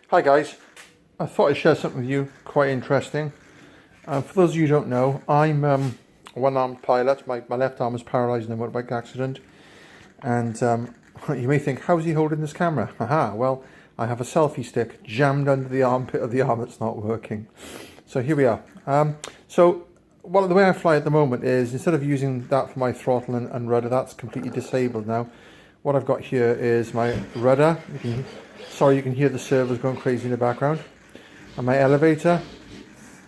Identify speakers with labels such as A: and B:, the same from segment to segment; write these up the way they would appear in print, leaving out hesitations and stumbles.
A: Hi guys, I thought I'd share something with you quite interesting. For those of you who don't know, I'm a one-armed pilot. My left arm was paralysed in a motorbike accident, and you may think, how's he holding this camera? Haha, well, I have a selfie stick jammed under the armpit of the arm that's not working. So here we are. The way I fly at the moment is, instead of using that for my throttle and rudder, that's completely disabled now. What I've got here is my rudder. You can hear the servos going crazy in the background. And my elevator,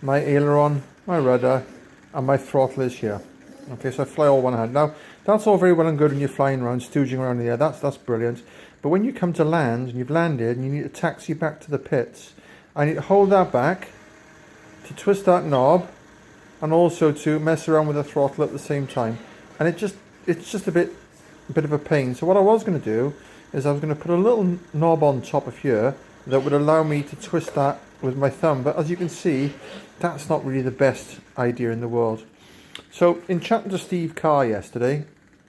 A: my aileron, my rudder, and my throttle is here. Okay, so I fly all one hand. Now, that's all very well and good when you're flying around, stooging around in the air. That's brilliant. But when you come to land, and you've landed, and you need to taxi back to the pits, I need to hold that back, to twist that knob, and also to mess around with the throttle at the same time. And it's just a bit of a pain. So what I was going to do is I was going to put a little knob on top of here that would allow me to twist that with my thumb. But as you can see, that's not really the best idea in the world. So in chatting to Steve Carr yesterday,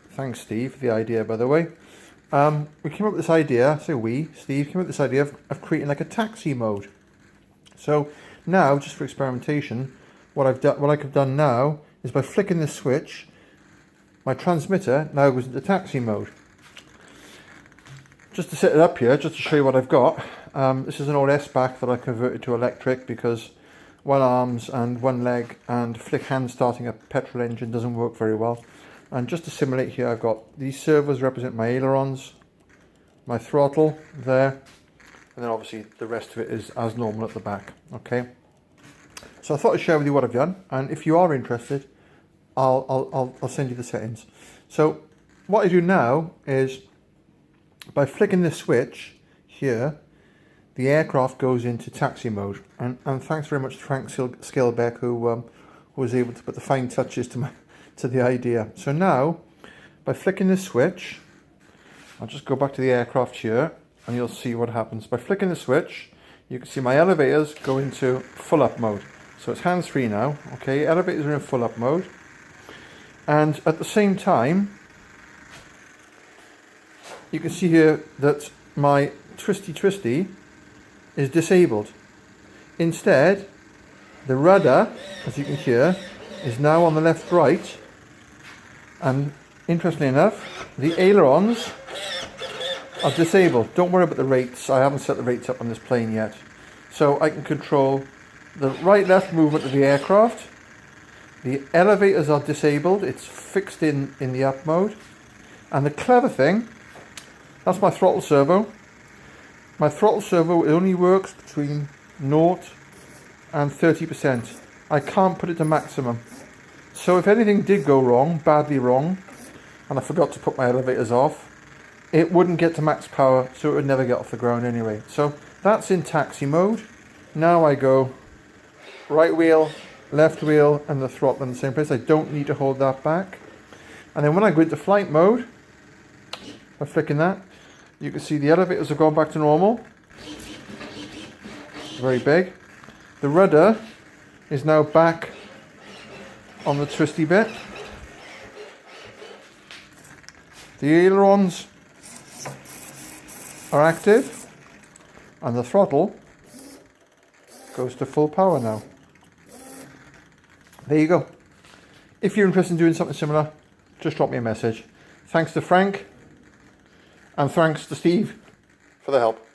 A: thanks Steve for the idea by the way, we came up with this idea, Steve came up with this idea of creating like a taxi mode. So now, just for experimentation, what I could have done now is by flicking this switch, my transmitter now goes into taxi mode. Just to set it up here, just to show you what I've got, this is an old S-back that I converted to electric because one arms and one leg and flick hand starting a petrol engine doesn't work very well. And just to simulate here, I've got these servos represent my ailerons, my throttle there, and then obviously the rest of it is as normal at the back. Okay. So I thought I'd share with you what I've done, and if you are interested, I'll send you the settings. So what I do now is, by flicking this switch here, the aircraft goes into taxi mode. And thanks very much to Frank Skilbeck who was able to put the fine touches to the idea. So now, by flicking this switch, I'll just go back to the aircraft here, and you'll see what happens. By flicking the switch, you can see my elevators go into full up mode. So it's hands-free now. Okay, elevators are in full up mode. And at the same time, you can see here that my twisty is disabled. Instead, the rudder, as you can hear, is now on the left-right, and interestingly enough, the ailerons are disabled. Don't worry about the rates, I haven't set the rates up on this plane yet. So I can control the right-left movement of the aircraft. The elevators are disabled, it's fixed in the up mode. And the clever thing, that's my throttle servo. My throttle servo only works between 0 and 30%. I can't put it to maximum. So if anything did go wrong, badly wrong, and I forgot to put my elevators off, it wouldn't get to max power, so it would never get off the ground anyway. So that's in taxi mode. Now I go right wheel, left wheel, and the throttle in the same place. I don't need to hold that back. And then when I go into flight mode, by flicking that, you can see the elevators have gone back to normal. Very big. The rudder is now back on the twisty bit. The ailerons are active, and the throttle goes to full power now. There you go. If you're interested in doing something similar, just drop me a message. Thanks to Frank, and thanks to Steve for the help.